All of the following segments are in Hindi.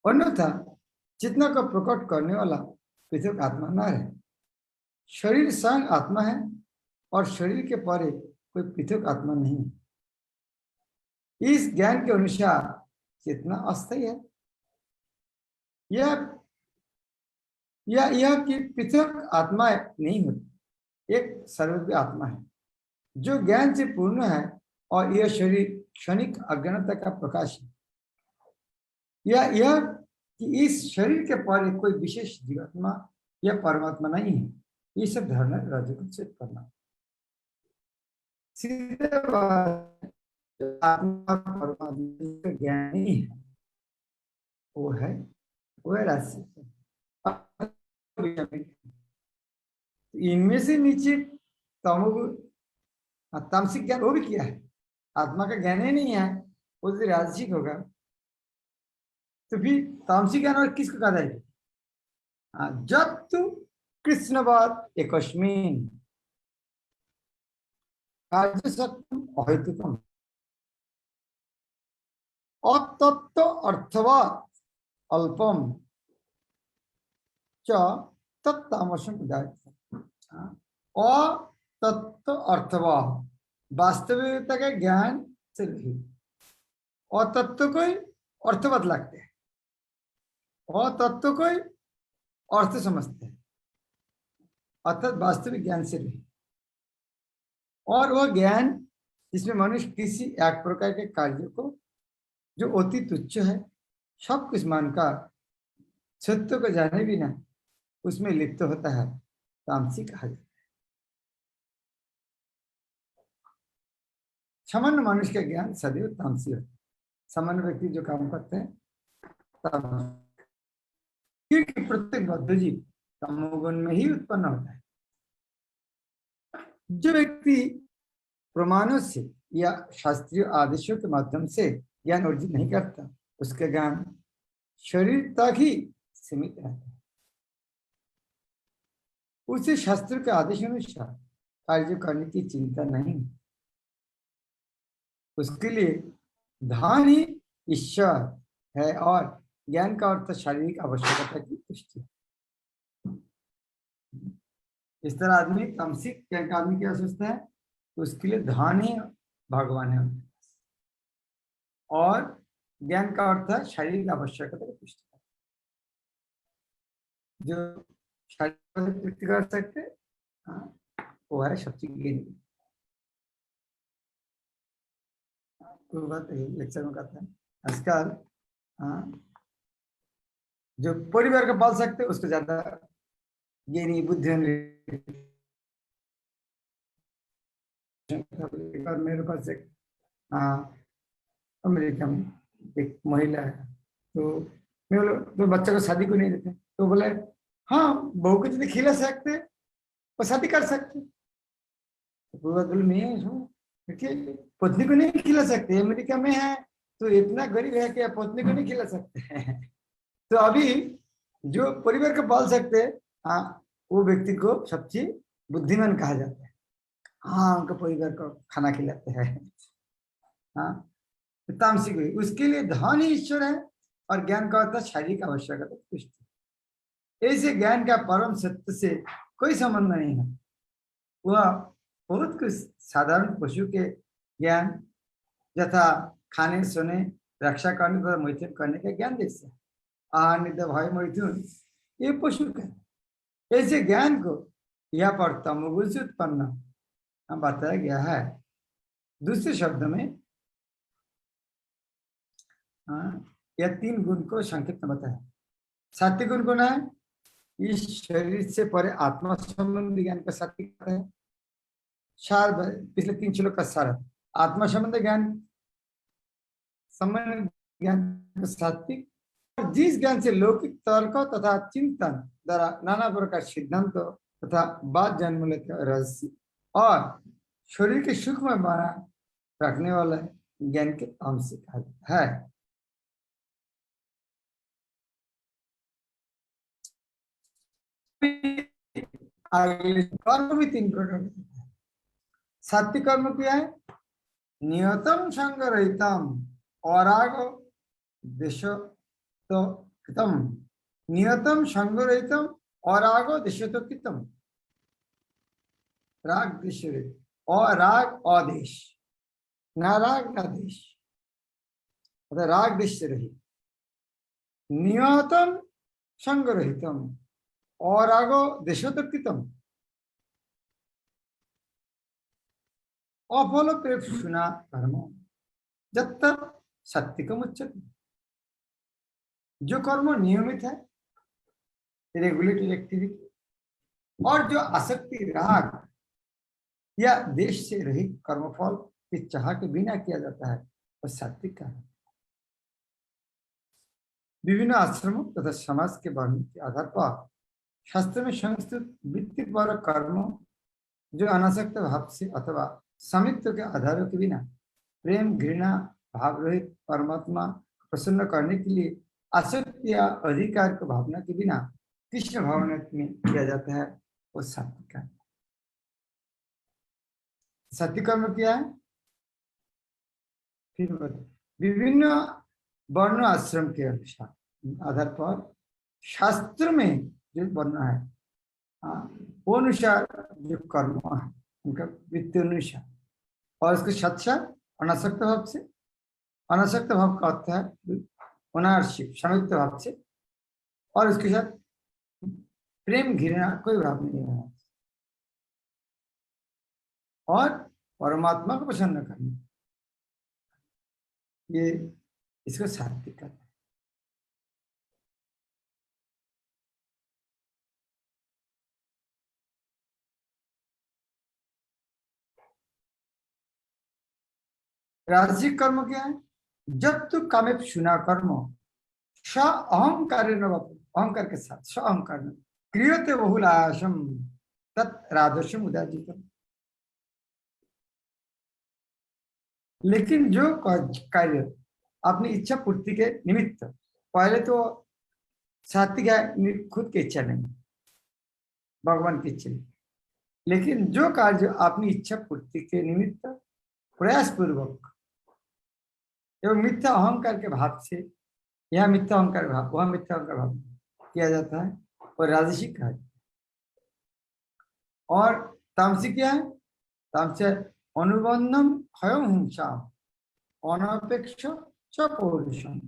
अन्यथा चेतना को प्रकट करने वाला पृथक आत्मा न है। शरीर स्वयं आत्मा है और शरीर के परे कोई पृथक आत्मा नहीं है। इस ज्ञान के अनुसार चेतना अस्थायी है। यह कि पृथक आत्मा नहीं होती, एक सर्वव्यापी आत्मा है जो ज्ञान से पूर्ण है और यह शरीर क्षणिक अज्ञानता का प्रकाश है। यह कि इस शरीर के परे कोई विशेष जीवात्मा या परमात्मा नहीं है, ये सब धारणा रजोगुण करना। सीधे आत्मा परमात्मा का ज्ञान नहीं है, वो है राशि। इनमें से नीचे तमोगुण तामसिक ज्ञान वो भी किया है, आत्मा का ज्ञान ही नहीं है, वो तो राजसिक होगा। तो फिर तामसिक ज्ञान और किसको कहा जाएगा? जब तू कृष्णवाद एकस्मिन कार्य सत्यम अहेतुकम अतत्व अर्थवाद अल्पम च तत्तामसम उदाहरण। अतत्व अर्थवाद वास्तविकता के ज्ञान से रहित, अतत्व को अर्थ बतलाते हैं, अतत्व को अर्थ समझते हैं, अर्थात वास्तविक ज्ञान से रहित। और वह ज्ञान जिसमें मनुष्य किसी एक प्रकार के कार्य को जो अति तुच्छ है सब कुछ मानकर सत्य को जाने बिना उसमें लिप्त होता है, तामसिक कहा जाता है। सामान्य मनुष्य का ज्ञान सदैव तामसी होता है। सामान्य व्यक्ति जो काम करते हैं क्योंकि प्रत्येक बद्ध जीव तमोगुण में ही उत्पन्न होता है। जो व्यक्ति प्रमाणों से या शास्त्रीय आदेशों के माध्यम से ज्ञान अर्जित नहीं करता, उसका ज्ञान शरीर तक ही सीमित रहता है। उसे शास्त्र के आदेश अनुसार कार्य करने की चिंता नहीं, उसके लिए धन ही ईश्वर है और ज्ञान का अर्थ शारीरिक आवश्यकता की पुष्टि। इस तरह आदमी तामसिक ज्ञान का आदमी क्या सोचता है, तो उसके लिए धन ही भगवान है और ज्ञान का अर्थ है शारीरिक आवश्यकता की पुष्टि। जो शारीरिक पुष्टि कर सकते वो है शक्ति ज्ञान। कोई बात लेक्चर में कहता है आजकल जो परिवार को पाल सकते उसको ज्यादा ज्ञानी बुद्धि। मेरे पास एक अमेरिका में एक महिला है, तो मैं बोला तो बच्चा को शादी को नहीं देते, तो बोले हाँ बहू को यदि खिला सकते और शादी कर सकते। तो बोले मैं पत्नी को नहीं खिला सकते, अमेरिका में है तो इतना गरीब है कि पत्नी को नहीं खिला सकते हैं। तो अभी जो परिवार को पाल सकते वो व्यक्ति को सबसे बुद्धिमान कहा जाता है। हाँ उनका परिवार को खाना खिलाते हैं। हाँ तामसिक हुई, उसके लिए धन ही ईश्वर है और ज्ञान का होता शारीरिक आवश्यकता पुष्टि। ऐसे ज्ञान का परम सत्य से कोई संबंध नहीं है। वह बहुत कुछ साधारण पशु के ज्ञान यथा खाने सोने रक्षा करने तथा मैथुन करने का ज्ञान देखते हैं। आहार निद्रा भय मैथुन ये पशु का, ऐसे ज्ञान को यह पर तमोगुण से उत्पन्न बताया गया है। दूसरे शब्द में यह तीन गुण को संक्षिप्त में बताया। सात्विक गुण कौन है? इस शरीर से परे आत्मा संबंधी ज्ञान का सात्विक है। सार पिछले 3 श्लोक का सार आत्मा संबंधी ज्ञान संबंध ज्ञान सात्विक, जिस ज्ञान से लौकिक तर्क तथा चिंतन द्वारा नाना प्रकार सिद्धांत तथा बात जन्म लेते रहस्य और शरीर के सुख में बना रखने वाला ज्ञान के अंश है। कर्म भी 3 प्रकार के। सात्विक कर्म क्या है? नियतम संग रहितम और आग देश तो कृतम नियतम संगरहितम और आगो दिशतो कृतम। राग देश रहित और राग आदेश, ना राग ना देश, अर्थात राग देश रहित, नियतम संगरहितम और आगो दिशतो कृतम। अफल प्रेक्षुना कर्म जब तक सत्विकम उच्चते। जो कर्म नियमित है, रेगुलेटेड एक्टिविटी, और जो आसक्ति राग या देश से रहित कर्मफल की चाह के बिना किया जाता है, वह सात्विक का है। विभिन्न आश्रमों तथा समाज के वर्णन के आधार पर शास्त्र में संस्कृत वृत्ति पर कर्म जो अनासक्त भाव से अथवा स्वामित्व के आधारों के बिना प्रेम घृणा भाव रहित परमात्मा प्रसन्न करने के लिए आसक्ति या अधिकार की भावना के बिना कृष्ण भावना में किया जाता है, वो सात्विक है। सात्विक कर्म क्या है? फिर विभिन्न वर्ण आश्रम के अनुसार आधार पर शास्त्र में जो वर्ण है वो अनुसार जो कर्म है उनका वृत्ति अनुसार, और उसके साथ साथ अनासक्त भाव से, अनासक्त भाव का अर्थ है अनार्शिक समित्व भाव से, और उसके साथ प्रेम घृणा कोई भाव नहीं है, और परमात्मा को प्रसन्न करना, ये इसको सात्विक करना है। राजसिक कर्म क्या है? जब तू कामे सुना कर्म स अहंकार अहंकार के साथ स अहंकार क्रियते बहुलाशम तत् राजस्यम उदाजित। लेकिन जो कार्य अपनी इच्छा पूर्ति के निमित्त, पहले तो सात्विक है, खुद की इच्छा नहीं, भगवान की इच्छा नहीं, लेकिन जो कार्य अपनी इच्छा पूर्ति के निमित्त प्रयास पूर्वक एवं मिथ्या अहंकार के भाव से, यहाँ मिथ्या अहंकार भाव वहां मिथ्या अहंकार भाव किया जाता है, और राजसिक है। और तामसिक क्या है? तामसिक अनुबंधम क्षय हिंसा अनपेक्ष पौरुषम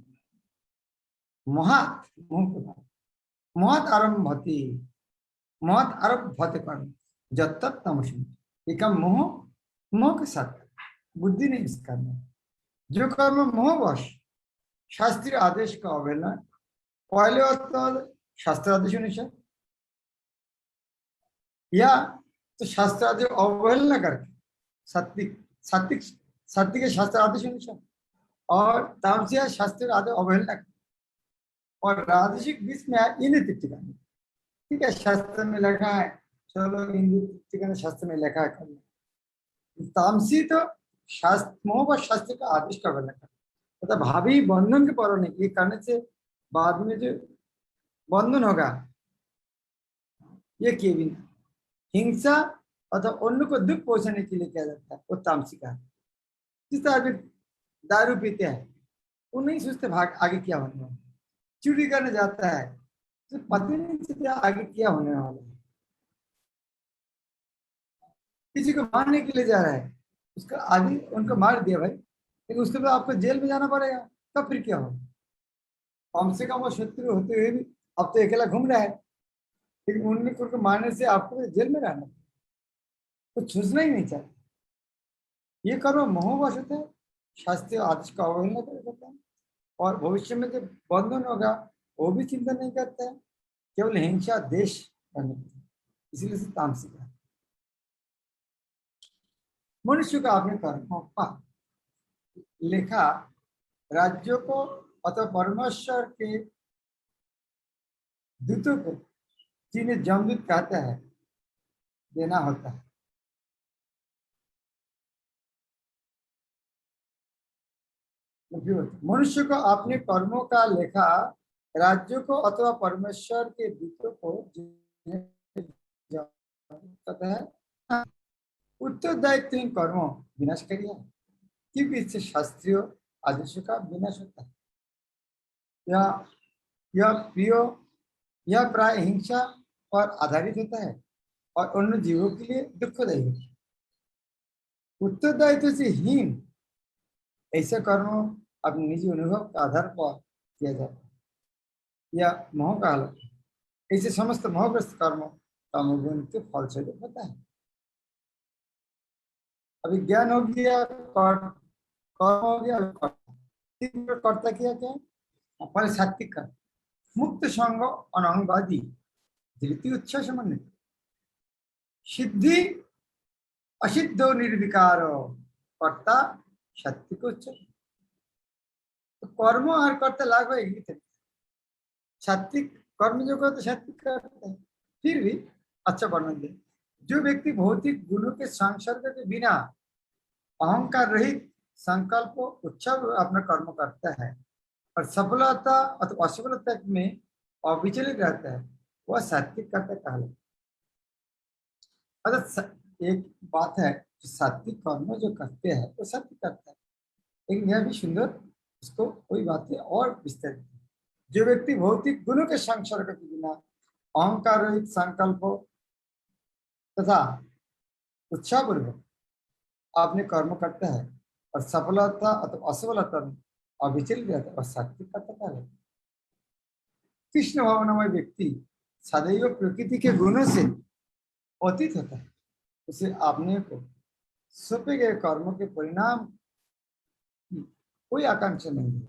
महत महत आरंभति महत आरभ्यते कर्म जब तक तमसम। एक मोह, मोह के साथ बुद्धि नहीं इस कर्म, जो कर्म मोहवश शास्त्रीय आदेश का अवहेलना, पहले तो शास्त्र आदेश अनुसार, या तो शास्त्र आदेश अवहेलना करके सात्विक सात्विक सात्विक शास्त्र आदेश अनुसार, और तामसिक शास्त्र आदेश अवहेलना, और राजसिक बीच में इन टिप्पणी, ठीक है शास्त्र में लिखा है, चलो हिंदू टिप्पणी शास्त्र में लिखा है करना। तामसी तो शास्त्र मोह व शास्त्र का आदेश का वर्णन करना, मतलब भावी बंधन के पर नहीं, ये करने से बाद में जो बंधन होगा ये किए बिना हिंसा अथवा अन्य को दुख पहुंचाने के लिए किया जाता है, वो तामसिक है। जिस तरह दारू पीते हैं वो नहीं सोचते भाग आगे क्या होने वाला, चोरी करने जाता है तो पता नहीं चलता आगे क्या होने वाला है, किसी को मारने के लिए जा रहा है, उसका आगे उनको मार दिया भाई, लेकिन उसके बाद आपको जेल में जाना पड़ेगा, तब फिर क्या होगा? कम से कम वो शत्रु होते हुए भी अब तो अकेला घूम रहा है, लेकिन उनको मारने से आपको जेल में रहना, कुछ सोचना ही नहीं चाहता। ये कर्म मोहवश होता है, शास्त्रीय आदेश का अवहेलना कर सकता है, और भविष्य में जो बंधन होगा वो भी चिंता नहीं करता है, केवल हिंसा देश करने की, इसलिए से तामसिक है। मनुष्य का अपने कर्मों का लेखा राज्यों को अथवा परमेश्वर के दूतों को, जिन्हें जमदूत कहता है, देना होता है। मनुष्य को अपने कर्मों का लेखा राज्यों को अथवा परमेश्वर के दूतों को कहता है, उत्तरदायित्व कर्मों विनाशकारी है, क्योंकि इससे शास्त्रीय आदेशों का विनाश होता है। या यह प्रिय यह प्राय हिंसा पर आधारित होता है और अन्य जीवों के लिए दुखदायी होता है। उत्तरदायित्व से हीन ऐसे कर्म अपने निजी अनुभव के आधार पर किया जाता है या मोह का हालत ऐसे समस्त मोहग्रस्त कर्म तमोगुण के फलस्वरूप होता है। अभी ज्ञान हो गया, कर्म हो गया, कर्ता किया क्या पहले सात्विक कर्म मुक्त संग अनंगवादी धृति उच्छ्वास समन्वित सिद्धि असिद्ध निर्विकार कर्ता सात्विक उच्च। तो कर्म और कर्ता लागू है सात्विक कर्म जो करते सात्विक करते हैं। फिर भी अच्छा वर्णन दे जो व्यक्ति भौतिक गुणों के संसर्ग के बिना अहंकार रहित संकल्प उत्सव अपना कर्म करता है और सफलता अथवा असफलता में अविचलित रहता है वह सात्विक कर्ता कहलाता है। अर्थात एक बात है जो सात्विक कर्म जो करते हैं वो सात्विक करता है लेकिन यह भी सुंदर इसको कोई बातें और विस्तारित जो व्यक्ति भौतिक गुणों के संसर्ग के बिना अहंकार रहित संकल्प तथा उत्साहपूर्वक अपने कर्म करता है और सफलता अथवा असफलता में अविचलित रहता है और सात्विक कर्ता है। कृष्ण भावनामय व्यक्ति सदैव प्रकृति के गुणों से अतीत होता है उसे अपने को सौंपे गए कर्मों के परिणाम की कोई आकांक्षा नहीं है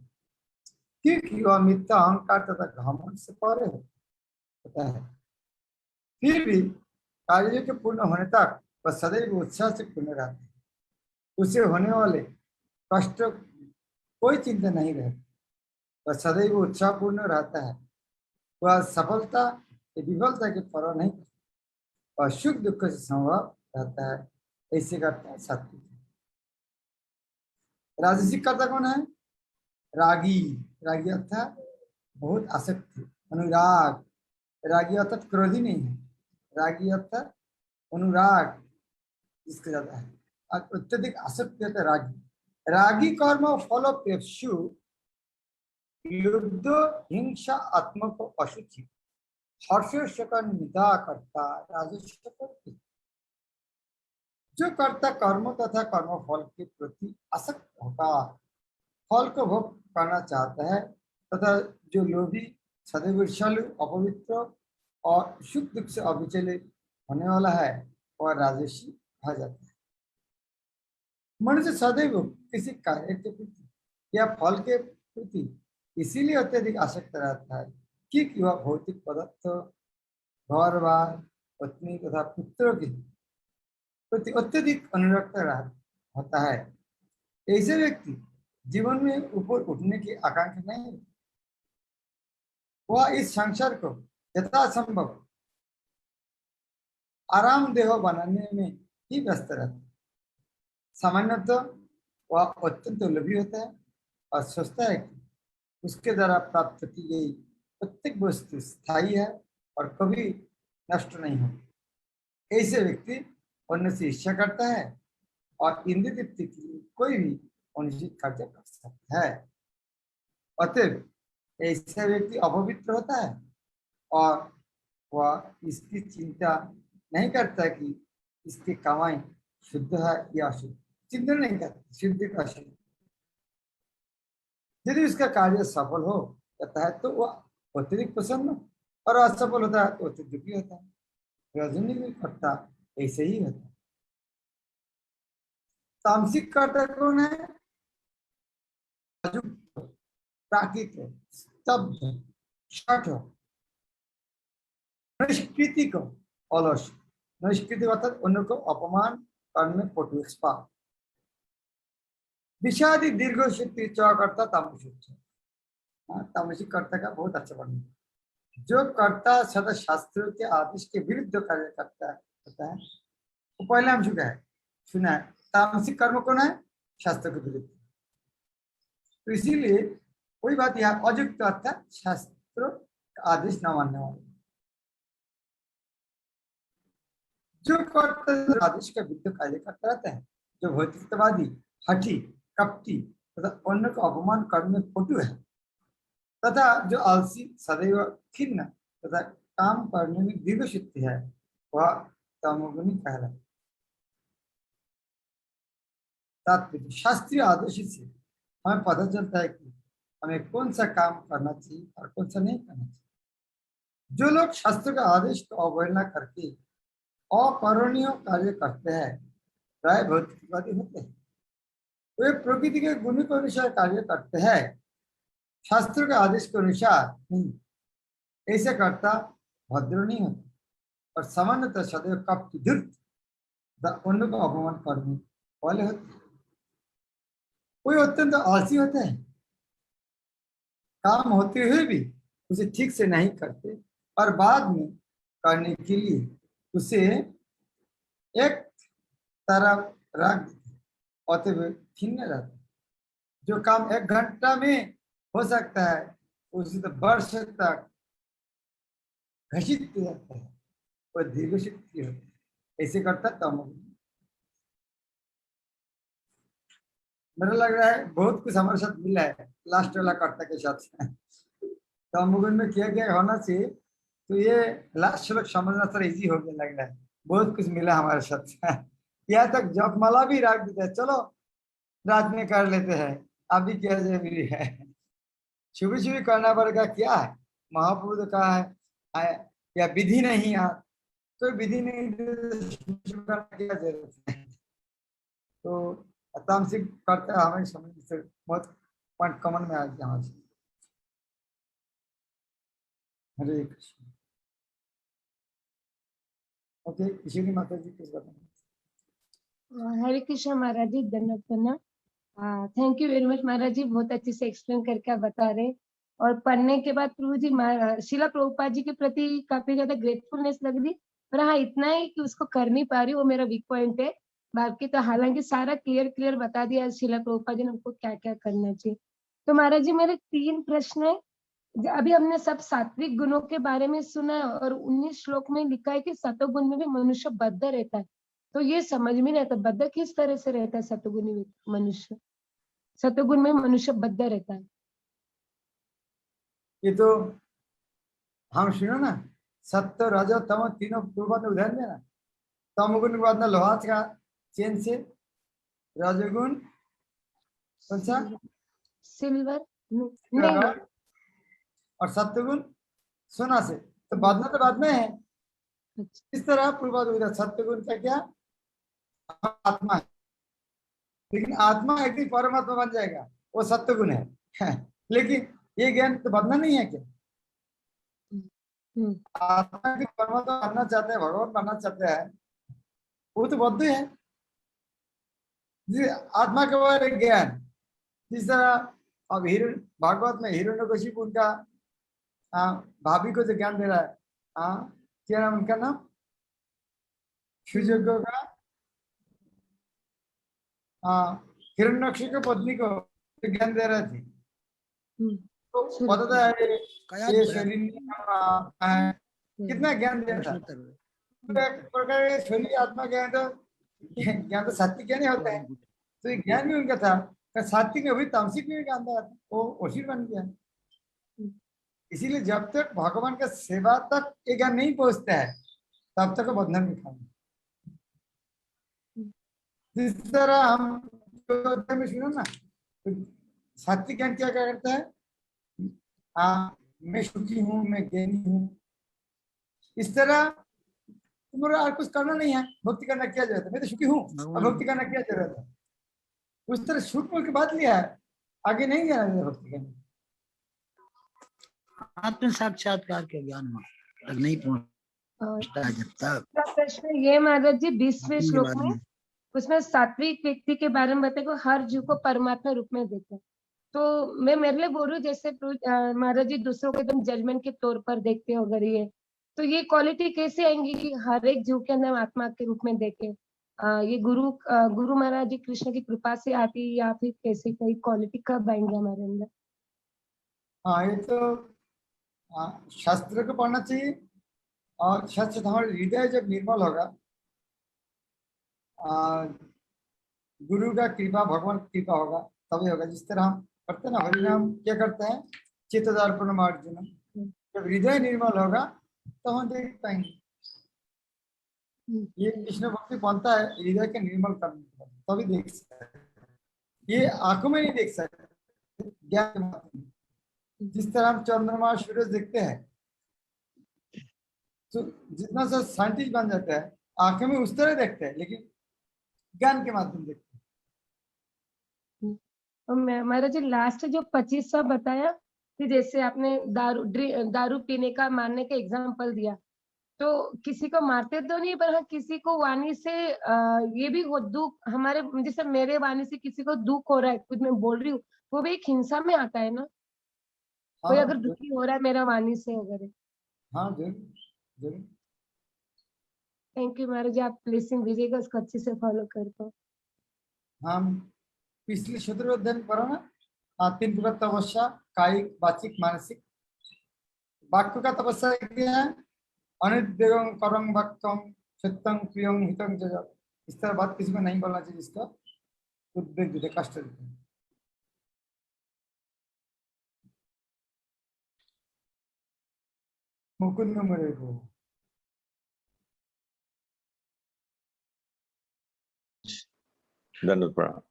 क्योंकि वह मिथ्या अहंकार तथा घमंड से परे होता है। फिर भी कार्य के पूर्ण होने तक वह सदैव उत्साह से पूर्ण रहता है उसे होने वाले कष्ट कोई चिंता नहीं रहती वह सदैव उत्साहपूर्ण रहता है वह सफलता या विफलता की परवाह नहीं करता और सुख दुख से संभव रहता है ऐसे करता है सात्विक। राजसिक कर्ता कौन है? रागी। रागी अर्थात बहुत आसक्ति अनुराग रागी अर्थात क्रोधी नहीं है रागी अर्थात अनुराग जिसके ज्यादा है अत्यधिक आसक्ति होता है रागी। रागी कर्म फलोपेक्षु लुब्ध हिंसा आत्मक अशुचि हर्ष निदा करता राजस्व जो कर्ता कर्म तथा कर्म फल के प्रति आसक्त होता फल को भोग करना चाहता है तथा जो लोभी सदैव ईर्ष्यालु अपवित्र और सुख दुख से अविचलित होने वाला है वह राजसी कहा जाता है। मनुष्य सदैव किसी कार्य के प्रति या फल के प्रति इसीलिए अत्यधिक आसक्त रहता है क्योंकि वह भौतिक पदार्थ घर बार पत्नी तथा पुत्रों के प्रति अत्यधिक अनुरक्त होता है। ऐसे व्यक्ति जीवन में ऊपर उठने की आकांक्षा नहीं वह इस संसार को यथासंभव आरामदेह बनाने में ही व्यस्त रहता है। सामान्यतः वह अत्यंत लोभी होता है और सोचता है कि उसके द्वारा प्राप्त की गई प्रत्येक वस्तु स्थायी है और कभी नष्ट नहीं होती। ऐसे व्यक्ति अन्य से ईर्ष्या करता है और इंद्रिय तृप्ति के लिए कोई भी अनुचित कार्य कर सकता है। अतएव ऐसा व्यक्ति अपवित्र होता है और वह इसकी चिंता नहीं करता कि इसकी कमाई शुद्ध है या अशुद्ध चिंता नहीं करता शुद्ध का अशुद्ध। यदि उसका कार्य सफल हो जाता है तो वह अत्यधिक प्रसन्न और असफल होता है तो अत्यधिक दुखी होता है। रजनी भी करता ऐसे ही होता है। तामसिक कर्ता कौन है? प्राकृत स्तब्ध शठ निष्कृतिक अलस निष्कृति अर्थात अन्य को अपमान करने पटु एक्सपर्ट विषादी दीर्घ शक्ति करता तामसिक। तामसिक कर्ता का बहुत अच्छा वर्णन जो कर्ता सदा शास्त्रों के आदेश के विरुद्ध कार्य करता होता है वो पहले हम सुना है तामसिक कर्म कौन है? शास्त्र के विरुद्ध। तो इसीलिए कोई बात यहाँ अयुक्त अर्थात शास्त्र का आदेश न मानने वाले जो कर्ता आदेश का विरुद्ध कार्य करता रहता है जो भौतिकतावादी हठी कपटी तथा अन्य को अपमान करने में पटु है तथा जो आलसी सदैव खिन्न तथा काम करने में दीर्घचित्त है वह तमोगुणी कहलाता है। तात्पर्य शास्त्रीय आदेश से हमें पता चलता है कि हमें कौन सा काम करना चाहिए और कौन सा नहीं करना चाहिए। जो लोग शास्त्र का आदेश को अवहेलना करके अकरणीय कार्य करते हैं प्राय भौतिकवादी होते हैं। वे प्रकृति के गुण के अनुसार कार्य करते हैं, शास्त्र के आदेश के अनुसार नहीं। ऐसे करता भद्र नहीं होता और सामान्यतः सदैव कपटी धूर्त अन्य को अपमान करने वाले होते हैं। कोई अत्यंत आलसी होते हैं, काम होते हुए भी उसे ठीक से नहीं करते और बाद में करने के लिए उसे एक तरफ रख देते, अतः खिन्न रहते। जो काम 1 घंटा में हो सकता है उसे तो वर्ष तक घसीटते रहते हैं और दीर्घशक्ति होती है। ऐसे करता तमोगुण। मेरा लग रहा है बहुत कुछ हमारे साथ मिला है लास्ट वाला कर्ता के साथ। तमोगुण में क्या क्या होना चाहिए, तो ये लास्ट श्लोक समझना थोड़ा इजी हो गया लग रहा है। बहुत कुछ मिला हमारे साथ। यहाँ तक जपमाला भी रख देते हैं, चलो रात में कर लेते हैं, अभी क्या जरूरी है। सुबह सुबह करना पड़ेगा, क्या है महाप्रभु का है या विधि नहीं है, कोई विधि नहीं करना क्या जरूरत है। तो तामसिक करते हैं हमें समझ से बहुत पॉइंट कॉमन में आ गया हमारे। हरे कृष्ण। ओके, किसी की माता जी कुछ बताना। हरे कृष्ण महाराज जी, धन्यवाद करना। थैंक यू वेरी मच महाराज जी, बहुत अच्छे से एक्सप्लेन करके आप बता रहे। और पढ़ने के बाद प्रभु जी शिला प्रभुपाद जी के प्रति काफी ज्यादा ग्रेटफुलनेस लग रही। पर हाँ, इतना है कि उसको कर नहीं पा रही, वो मेरा वीक पॉइंट है। बाकी तो हालांकि सारा क्लियर बता दिया शिला प्रभुपाद जी ने हमको क्या क्या करना चाहिए। तो महाराज जी मेरे 3 प्रश्न है। अभी हमने सब सात्विक गुणों के बारे में सुना है और 19 श्लोक में लिखा है कि सतोगुण में भी मनुष्य बद्ध रहता है। तो ये समझ में नहीं आता बद्ध किस तरह से रहता है। सतोगुणी मनुष्य, सतोगुण में मनुष्य बद्ध रहता है। ये तो हम सुनो ना, सत्य रज तम तीनों पूर्व में उदाहरण देना। तमगुण के बाद ना लोहास का चेन से, रजगुण कौन सा सिल्वर नहीं, और सत्वगुण सोना से। तो बाद में है। इस तरह पूर्वाध सत्वगुण का क्या आत्मा है, लेकिन आत्मा एक दिन परमात्मा बन जाएगा, वो सत्वगुण है। लेकिन ये ज्ञान तो बदना नहीं है क्या? आत्मा की परमात्मा बनना चाहते हैं, भगवान बनना चाहते हैं, वो तो बद्ध है। आत्मा के बारे में ज्ञान, जिस तरह अब भागवत में हिरण्यकशिपु उनका भाभी को जो ज्ञान दे रहा है, क्या नाम उनका नाम, शिवजोग्य का हिरण्यक्ष की पत्नी को ज्ञान दे रहे थे। तो पता है ये शरीर कितना ज्ञान दे रहा है। शरीर आत्मा ज्ञान तो सात्विक ज्ञान ही होता है। तो ये ज्ञान भी उनका था, सात्विक में भी तामसिक में ज्ञान था, वो ओशिर बन गया। इसीलिए जब तक भगवान का सेवा तक ये ज्ञान नहीं पहुंचता है तब तक बंधन में खाना। जिस तरह हम में सुनो ना, तो सात्विक ज्ञान क्या क्या करता है, मैं सुखी हूँ, मैं ज्ञानी हूँ। इस तरह तुम्हारा और कुछ करना नहीं है, भक्ति करना क्या जरूरत है, मैं तो सुखी हूँ और भक्ति करना क्या जरूरत है। उस तरह सूक्ष्म की बात लिया है, आगे नहीं जाना भक्ति करने। आत्म साक्षात्कार के ज्ञान में तक नहीं पहुंचता जब तक। प्रश्न ये महाराज जी 20वें श्लोक में, उसमें सात्विक व्यक्ति के बारे में बताया कि हर जीव को परमात्मा रूप में देखते हैं। तो मैं मेरे लिए बोल रही हूँ, जैसे महाराज जी दूसरों को एकदम जजमेंट के तौर पर देखते हो अगर ये, तो ये क्वालिटी कैसे आएंगी कि हर एक जीव के अंदर आत्मा के रूप में देखे। ये गुरु महाराज जी कृष्ण की कृपा से आती है या फिर कैसे कई क्वालिटी कब आएंगे हमारे अंदर? हाँ, ये तो शास्त्र को पढ़ना चाहिए और शास्त्र हमारे हृदय जब निर्मल होगा, गुरु का कृपा, भगवान की कृपा होगा तभी होगा। जिस तरह हम करते हैं ना हरिनाम, क्या करते हैं, चित्तदर्पण मार्जन, जब हृदय निर्मल होगा तो हम देख पाएंगे। ये कृष्ण भक्ति बनता है हृदय के निर्मल करने के बाद, तभी देख सकते हैं। ये आंखों में नहीं देख सकते, ज्ञान के माध्यम से। जिस तरह हम चंद्रमा सूरज देखते हैं, तो जितना सा साइंटिस्ट बन जाता है आंखों में उस तरह देखते हैं, लेकिन ज्ञान के माध्यम देखते हैं। और महाराज जी लास्ट जो 2500 बताया कि जैसे आपने दारू पीने का मारने का एग्जाम्पल दिया, तो किसी को मारते तो नहीं, पर हाँ किसी को वाणी से ये भी हो दुख, हमारे जैसे मेरे वाणी से किसी को दुख हो रहा है, कुछ मैं बोल रही हूँ, वो भी एक हिंसा में आता है ना। कोई हाँ अगर दुखी हो रहा है मेरा वाणी से वगैरह। हाँ जरूर जरूर। थैंक यू महाराज जी, आप ब्लेसिंग दीजिएगा, उसको अच्छे से फॉलो कर पाओ। हम पिछले 17 अध्याय में पढ़ा ना, 3 प्रकार तपस्या, कायिक, वाचिक, मानसिक। वाक्य का तपस्या किया है, अनिद्यं करं वाक्यं सत्यं प्रियं हितं च। इस तरह बात किसी को नहीं बोलना चाहिए जिसका उद्वेग देते, कष्ट देते। मुकुंद मेरे को धन्यवाद प्रणाम।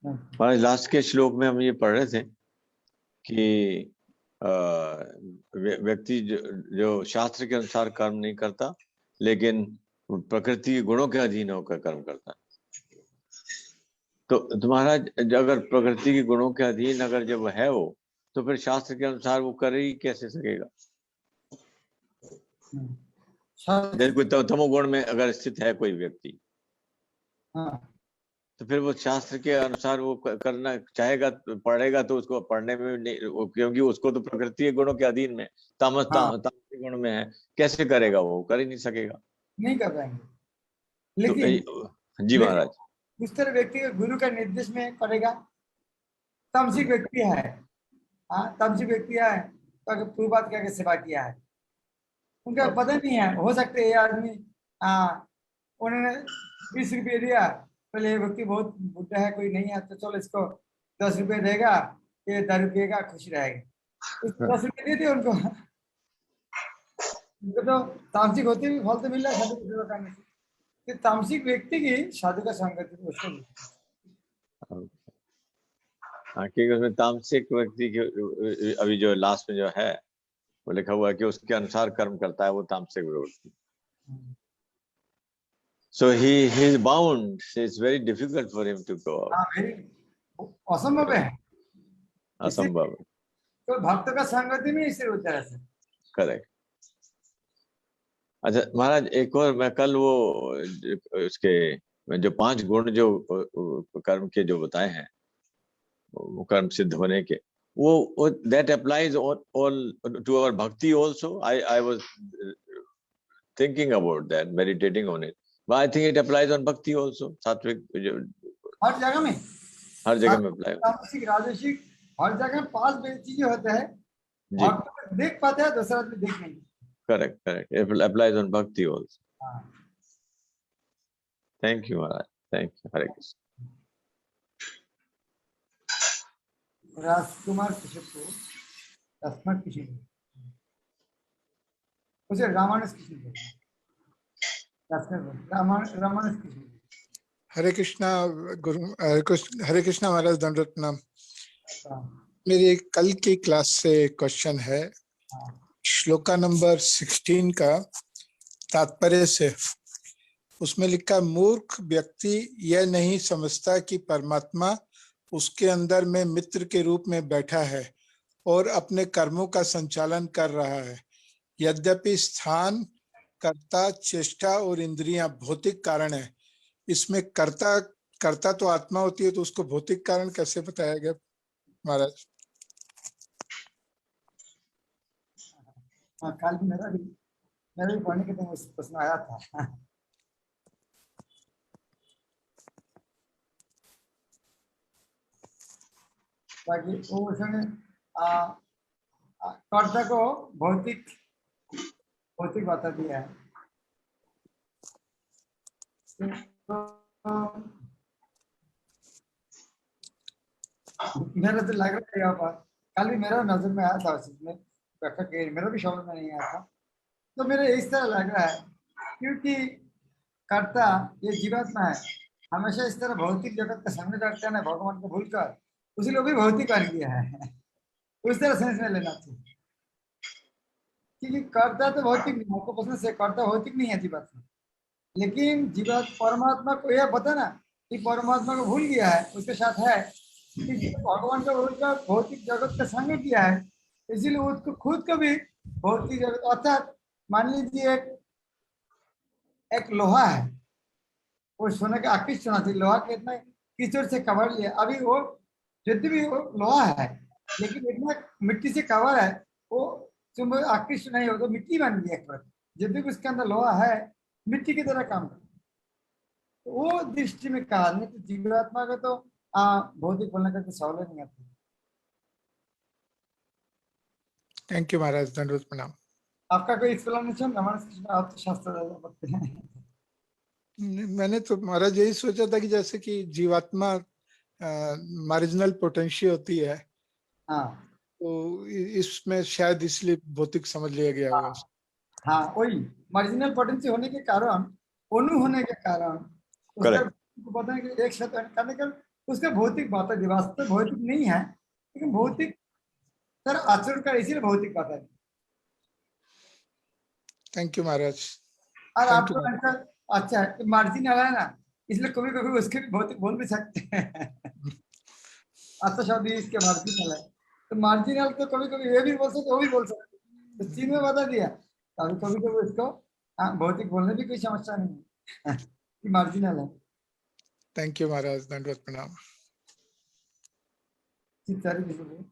हमारे लास्ट के श्लोक में हम ये पढ़ रहे थे कि व्यक्ति जो शास्त्र के अनुसार कर्म नहीं करता, लेकिन प्रकृति के गुणों के अधीन होकर कर्म करता है। तो तुम्हारा अगर प्रकृति के गुणों के अधीन अगर जब है वो, तो फिर शास्त्र के अनुसार वो कर ही कैसे सकेगा? जैसे कोई तमोगुण में अगर स्थित है कोई व्यक्ति, तो फिर वो शास्त्र के अनुसार वो करना चाहेगा, पढ़ेगा तो उसको पढ़ने में नहीं, क्योंकि उसको तो प्रकृति के गुणों के अधीन में, तामसिक गुण में है, कैसे करेगा? वो कर ही नहीं सकेगा, नहीं कर पाएंगे। लेकिन तो, जी महाराज, उस तरह व्यक्ति का गुरु का निर्देश में करेगा। तामसिक व्यक्ति है, हाँ तामसिक व्यक्ति है तो अगर पूर्वात क्या सेवा किया है, उनका पता नहीं है। हो सकते है ये आदमी, हाँ उन्होंने 20 रुपये दिया, पहले ये व्यक्ति बहुत बुढ़ा है, कोई नहीं है, तो चलो इसको 10 रुपये देगा, ये 10 रुपये का खुश रहेगा। 10 रुपये दे दिए उनको। तो तामसिक होते भी फल तो मिल रहा है साधु की सेवा करने से। कि तामसिक व्यक्ति की साधु का संगति उसको, हाँ, क्योंकि उसमें तामसिक व्यक्ति की अभी जो लास्ट में जो है वो लिखा हुआ है कि उसके अनुसार कर्म करता है, वो तामसिक व्यक्ति। So he is bound. So it's very difficult for him to go out. असंभव है, असंभव। तो भक्त का संगति में इसे होता है। करेक्ट। अच्छा महाराज, एक और मैं कल वो उसके जो 5 गुण जो कर्म के जो बताए हैं, वो कर्म सिद्ध होने के, वो that applies all to our bhakti also. I was thinking about that, meditating on it. But I think it applies on bhakti also. सात्विक हर जगह में, हर जगह में अप्लाई। तामसिक राजसिक हर जगह 5 चीजें होते हैं, भक्त देख पाते हैं, दूसरा आदमी देख नहीं। Correct, correct. It applies on bhakti also. Thank you Maharaj. Thank you. Hare Krishna. राजकुमार किशोर को रत्ना किशोर, उसे रामानुज किशोर, रामानुज किशोर। हरे कृष्णा गुरु, हरे कृष्णा महाराज, दंडवत प्रणाम। मेरे कल की क्लास से क्वेश्चन है, श्लोका नंबर 16 का तात्पर्य से, उसमें लिखा मूर्ख व्यक्ति यह नहीं समझता कि परमात्मा उसके अंदर में मित्र के रूप में बैठा है और अपने कर्मों का संचालन कर रहा है। यद्यपि स्थान, कर्ता, चेष्टा और इंद्रियां भौतिक कारण है, इसमें कर्ता तो आत्मा होती है, तो उसको भौतिक कारण कैसे बताया गया महाराज? कल मेरा भी पढ़ने के टाइम प्रश्न आया था। ताकि वो उसने कर्ता को भौतिक बता दिया है। मेरा तो लग रहा है यहाँ पर कल भी मेरा नजर में आया था, उस चीज में मेरा भी समझ में नहीं आया था। तो मेरे इस तरह लग रहा है क्योंकि कर्ता ये जीवात्मा है, हमेशा इस तरह भौतिक जगत का संग करते हैं ना भगवान को भूलकर, उसी लोग भी भौतिक बन गया है। उस तरह सेंस में लेना चाहिए, क्योंकि कर्ता तो भौतिक नहीं, आपको पसंद से कर्ता भौतिक नहीं है जीवात्मा, लेकिन जीवात परमात्मा को यह पता ना कि परमात्मा को भूल गया है, उसके साथ है कि भगवान का भूलकर भौतिक जगत का संग किया है, इसीलिए उसको खुद को भी भौतिक जगत, अर्थात मान लीजिए एक लोहा है, वो सोने का आकृष्ट होना चाहिए, लोहा के इतना कीचड़ से कवर लिया, अभी वो यदि भी वो लोहा है लेकिन इतना मिट्टी से कवर है, वो तुम आकृष्ट नहीं हो तो मिट्टी बन गई एक बार, यदि भी उसके अंदर लोहा है मिट्टी की तरह काम करता है। तो वो दृष्टि में कहा, नहीं तो जीवात्मा का तो भौतिक बोलने का तो सवाल नहीं आता। थैंक यू महाराज, दंडवत प्रणाम। आपका कोई एक्सप्लेनेशन? आप तो शास्त्र ज्यादा पढ़ते हैं। मैंने तो महाराज यही सोचा था कि जैसे कि जीवात्मा मार्जिनल पोटेंशियल होती है, हाँ तो इसमें शायद इसलिए भौतिक समझ लिया गया होगा। हाँ, वही मार्जिनल पोटेंशियल होने के कारण, अणु होने के कारण उसका Correct. पता है कि एक शब्द करने का उसका भौतिक बात है, वास्तव भौतिक नहीं है लेकिन भौतिक सर आचरण का, इसीलिए भौतिक बात है। थैंक यू महाराज। और Thank आपको you. आंसर अच्छा है कि मार्जिन वाला है ना, इसलिए कभी कभी उसके भी भौतिक बोल भी सकते हैं। अच्छा शब्द ही इसके मार्जिनल है, तो मार्जिनल तो कभी कभी ये भी बोल सकते वो भी बोल सकते, तो चीन में बता दिया, कभी कभी कभी इसको भौतिक बोलने भी कोई समस्या नहीं है कि मार्जिनल है। थैंक यू महाराज, दंडवत प्रणाम। किस तरीके से बोले?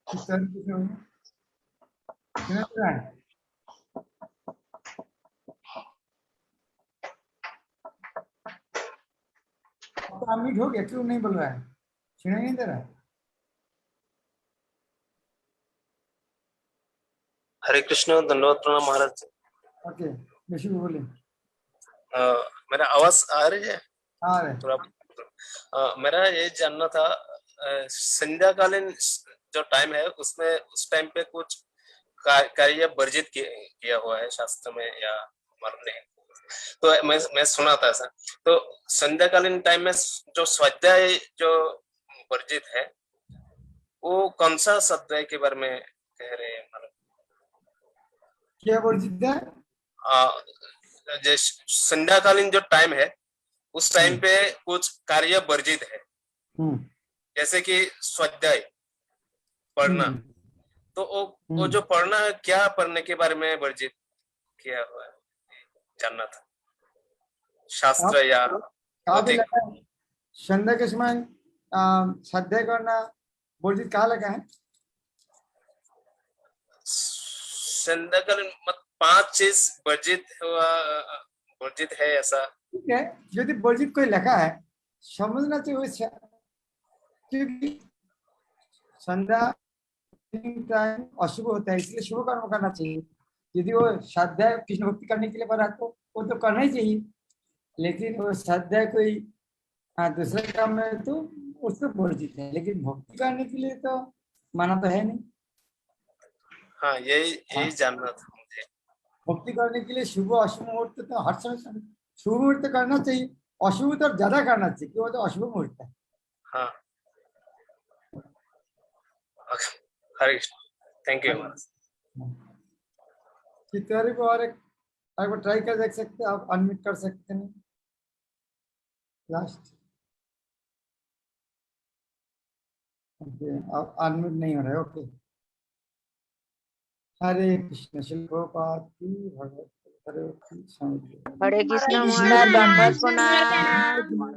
किस तरीके से बोले? समझ रहा है? अब तो अनम्यूट हो गया, क्यों नहीं बोल रहा है? सुनाई नहीं दे रहा है? हरे कृष्ण, दंडवत प्रणाम महाराज। ओके, बेशु बोले। मेरा आवाज आ रही है? हाँ रे। थोड़ा मेरा ये जानना था, संध्याकालीन जो टाइम है उसमें उस टाइम पे कुछ कार्य वर्जित किया हुआ है शास्त्र में या मरने, तो मैं सुना था ऐसा। तो संध्याकालीन टाइम में जो स्वाध्याय जो वर्जित है वो कौन सा स्वाध्याय के बारे में कह रहे हैं मतलब? क्या वर्जित है? जैसे संध्याकालीन जो टाइम है उस टाइम पे कुछ कार्य वर्जित है, जैसे कि स्वाध्याय पढ़ना, तो वो जो पढ़ना है क्या पढ़ने के बारे में वर्जित किया हुआ है जानना था, शास्त्र या भौतिक। संध्या के समय स्वाध्याय करना वर्जित कहाँ लगा है? संध्याकालीन मत 5 चीज वर्जित है ऐसा। ठीक है, यदि वर्जित कोई लिखा है समझना चाहिए, क्योंकि संध्या टाइम अशुभ होता है, इसलिए शुभ कर्म करना चाहिए। यदि वो स्वाध्याय कृष्ण भक्ति करने के लिए बना तो वो तो करना ही चाहिए, लेकिन वो स्वाध्याय कोई दूसरे काम में तो उसको वर्जित है, लेकिन भक्ति करने के लिए तो माना तो है नहीं। हाँ, यही जानना था मुझे। भक्ति करने के लिए शुभ अशुभ मुहूर्त तो हर समय शुभ मुहूर्त करना चाहिए, अशुभ तो ज्यादा करना चाहिए क्योंकि वो तो अशुभ मुहूर्त है। हाँ, हरे कृष्ण, थैंक यू। चित्तौरी को और एक बार ट्राई कर देख सकते हैं, आप अनम्यूट कर सकते हैं लास्ट। ओके, आप अनम्यूट नहीं हो रहे, ओके। हरे कृष्ण, श्री प्रभुपाद की भगवत हरे कृष्ण महाराज, दंडवत प्रणाम।